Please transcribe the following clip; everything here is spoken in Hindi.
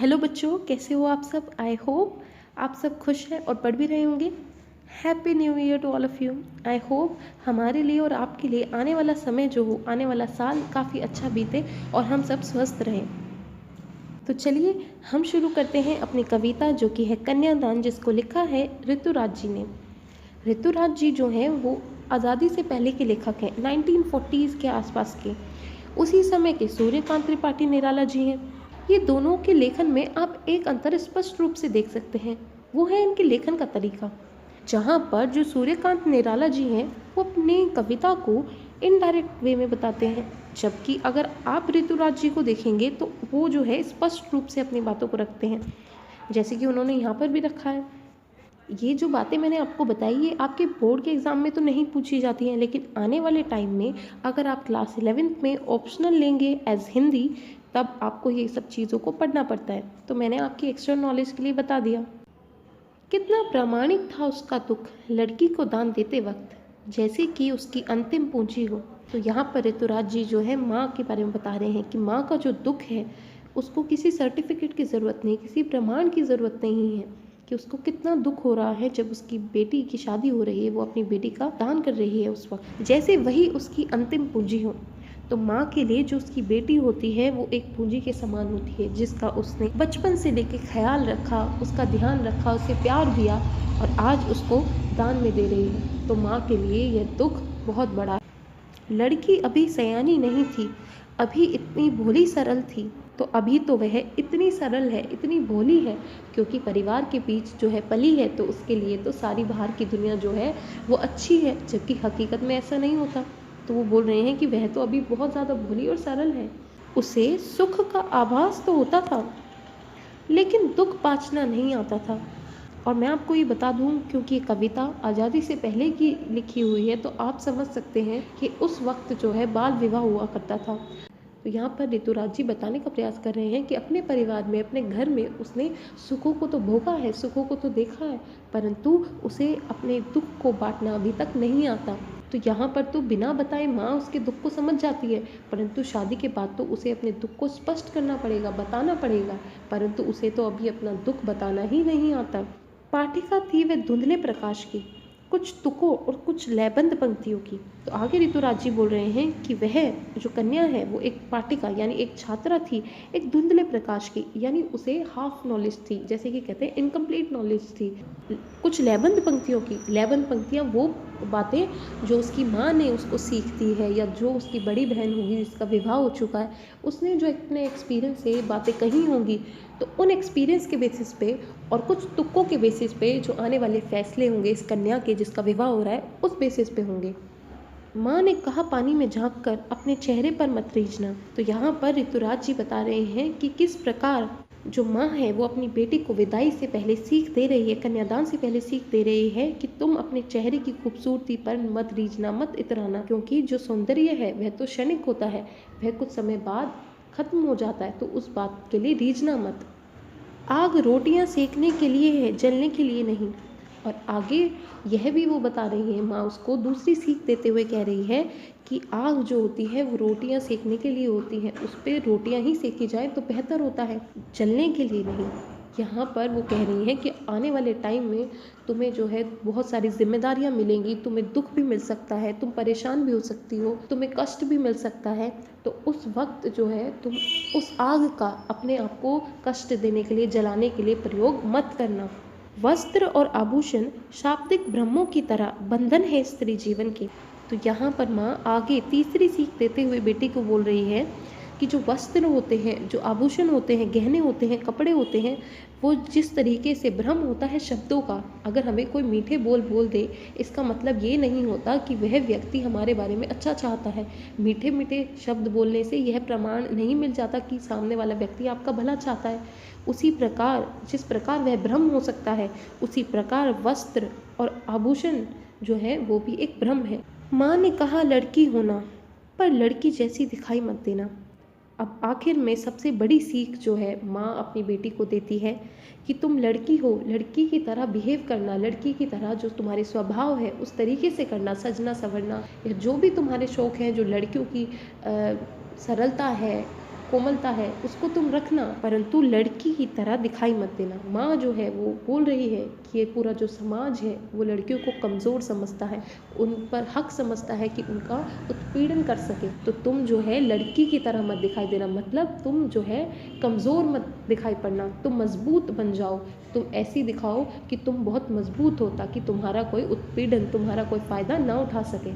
हेलो बच्चों, कैसे हो आप सब। आई होप आप सब खुश हैं और पढ़ भी रहे होंगे। Happy new year to all of you. I hope हमारे लिए और आपके लिए आने वाला समय जो हो, आने वाला साल काफ़ी अच्छा बीते और हम सब स्वस्थ रहें। तो चलिए हम शुरू करते हैं अपनी कविता, जो कि है कन्यादान, जिसको लिखा है ऋतुराज जी ने। ऋतुराज जी जो हैं वो आज़ादी से पहले के लेखक हैं, 1940s के आसपास के। उसी समय के सूर्यकांत त्रिपाठी निराला जी हैं। ये दोनों के लेखन में आप एक अंतर स्पष्ट रूप से देख सकते हैं, वो है इनके लेखन का तरीका। जहाँ पर जो सूर्यकांत निराला जी हैं वो अपनी कविता को इनडायरेक्ट वे में बताते हैं, जबकि अगर आप ऋतुराज जी को देखेंगे तो वो जो है स्पष्ट रूप से अपनी बातों को रखते हैं, जैसे कि उन्होंने यहाँ पर भी रखा है। ये जो बातें मैंने आपको बताई ये आपके बोर्ड के एग्ज़ाम में तो नहीं पूछी जाती हैं, लेकिन आने वाले टाइम में अगर आप क्लास 11th में ऑप्शनल लेंगे एज हिंदी, तब आपको ये सब चीज़ों को पढ़ना पड़ता है। तो मैंने आपकी एक्स्ट्रा नॉलेज के लिए बता दिया। कितना प्रामाणिक था उसका दुख लड़की को दान देते वक्त, जैसे कि उसकी अंतिम पूंजी हो। तो यहाँ पर ऋतुराज जी जो है माँ के बारे में बता रहे हैं कि माँ का जो दुख है उसको किसी सर्टिफिकेट की ज़रूरत नहीं, किसी प्रमाण की ज़रूरत नहीं है कि उसको कितना दुख हो रहा है जब उसकी बेटी की शादी हो रही है, वो अपनी बेटी का दान कर रही है उस वक्त, जैसे वही उसकी अंतिम पूंजी हो। तो माँ के लिए जो उसकी बेटी होती है वो एक पूंजी के समान होती है, जिसका उसने बचपन से लेके ख्याल रखा, उसका ध्यान रखा, उसे प्यार दिया और आज उसको दान में दे रही है। तो माँ के लिए यह दुख बहुत बड़ा है। लड़की अभी सयानी नहीं थी, अभी इतनी भोली सरल थी। तो अभी तो वह इतनी सरल है, इतनी भोली है, क्योंकि परिवार के बीच जो है पली है, तो उसके लिए तो सारी बाहर की दुनिया जो है वो अच्छी है, जबकि हकीकत में ऐसा नहीं होता। तो वो बोल रहे हैं कि वह तो अभी बहुत ज़्यादा भोली और सरल है। उसे सुख का आभास तो होता था, लेकिन दुख बाँचना नहीं आता था। और मैं आपको ये बता दूं, क्योंकि ये कविता आज़ादी से पहले की लिखी हुई है, तो आप समझ सकते हैं कि उस वक्त जो है बाल विवाह हुआ करता था। तो यहाँ पर ऋतुराज जी बताने का प्रयास कर रहे हैं कि अपने परिवार में, अपने घर में उसने सुखों को तो भोगा है, सुखों को तो देखा है, परंतु उसे अपने दुख को बांटना अभी तक नहीं आता। तो यहाँ पर तो बिना बताए माँ उसके दुख को समझ जाती है, परंतु शादी के बाद तो उसे अपने दुख को स्पष्ट करना पड़ेगा, बताना पड़ेगा, परंतु उसे तो अभी अपना दुख बताना ही नहीं आता। पाठिका थी वह धुंधले प्रकाश की, कुछ तुकों और कुछ लयबंद पंक्तियों की। तो आगे ऋतुराज जी बोल रहे हैं कि वह जो कन्या है वो एक पाठिका यानी एक छात्रा थी, एक धुंधले प्रकाश की, यानी उसे हाफ नॉलेज थी, जैसे कि कहते हैं इनकम्प्लीट नॉलेज थी। कुछ लयबंद पंक्तियों की, लयबंद पंक्तियाँ वो बातें जो उसकी माँ ने उसको सीख दी है, या जो उसकी बड़ी बहन होगी जिसका विवाह हो चुका है, उसने जो अपने एक्सपीरियंस से बातें कही होंगी, तो उन एक्सपीरियंस के बेसिस पे और कुछ तुक्कों के बेसिस पे जो आने वाले फैसले होंगे इस कन्या के जिसका विवाह हो रहा है, उस बेसिस पे होंगे। माँ ने कहा पानी में झांक कर अपने चेहरे पर मत रीझना। तो यहाँ पर ऋतुराज जी बता रहे हैं कि किस प्रकार जो माँ है वो अपनी बेटी को विदाई से पहले सीख दे रही है, कन्यादान से पहले सीख दे रही है कि तुम अपने चेहरे की खूबसूरती पर मत रीझना, मत इतराना, क्योंकि जो सौंदर्य है वह तो क्षणिक होता है, वह कुछ समय बाद खत्म हो जाता है, तो उस बात के लिए रीझना मत। आग रोटियां सेकने के लिए है, जलने के लिए नहीं। और आगे यह भी वो बता रही है, माँ उसको दूसरी सीख देते हुए कह रही है कि आग जो होती है वो रोटियां सेकने के लिए होती है, उस पर रोटियां ही सेकी जाए तो बेहतर होता है, जलने के लिए नहीं। यहाँ पर वो कह रही है कि आने वाले टाइम में तुम्हें जो है बहुत सारी जिम्मेदारियाँ मिलेंगी, तुम्हें दुख भी मिल सकता है, तुम परेशान भी हो सकती हो, तुम्हें कष्ट भी मिल सकता है। तो उस वक्त जो है तुम उस आग का अपने आप को कष्ट देने के लिए, जलाने के लिए प्रयोग मत करना। वस्त्र और आभूषण शाब्दिक ब्रह्मों की तरह बंधन है स्त्री जीवन के। तो यहाँ पर माँ आगे तीसरी सीख देते हुए बेटी को बोल रही है कि जो वस्त्र होते हैं, जो आभूषण होते हैं, गहने होते हैं, कपड़े होते हैं, वो जिस तरीके से भ्रम होता है शब्दों का, अगर हमें कोई मीठे बोल बोल दे, इसका मतलब ये नहीं होता कि वह व्यक्ति हमारे बारे में अच्छा चाहता है। मीठे मीठे शब्द बोलने से यह प्रमाण नहीं मिल जाता कि सामने वाला व्यक्ति आपका भला चाहता है। उसी प्रकार जिस प्रकार वह भ्रम हो सकता है, उसी प्रकार वस्त्र और आभूषण जो है वो भी एक भ्रम है। माँ ने कहा लड़की होना, पर लड़की जैसी दिखाई मत देना। अब आखिर में सबसे बड़ी सीख जो है माँ अपनी बेटी को देती है कि तुम लड़की हो, लड़की की तरह बिहेव करना, लड़की की तरह जो तुम्हारे स्वभाव है उस तरीके से करना, सजना संवरना, या जो भी तुम्हारे शौक़ हैं, जो लड़कियों की सरलता है, कोमलता है उसको तुम रखना, परंतु लड़की की तरह दिखाई मत देना। माँ जो है वो बोल रही है कि ये पूरा जो समाज है वो लड़कियों को कमज़ोर समझता है, उन पर हक समझता है कि उनका उत्पीड़न कर सके, तो तुम जो है लड़की की तरह मत दिखाई देना, मतलब तुम जो है कमज़ोर मत दिखाई पड़ना, तुम मजबूत बन जाओ, तुम ऐसी दिखाओ कि तुम बहुत मजबूत हो ताकि तुम्हारा कोई उत्पीड़न, तुम्हारा कोई फ़ायदा ना उठा सके।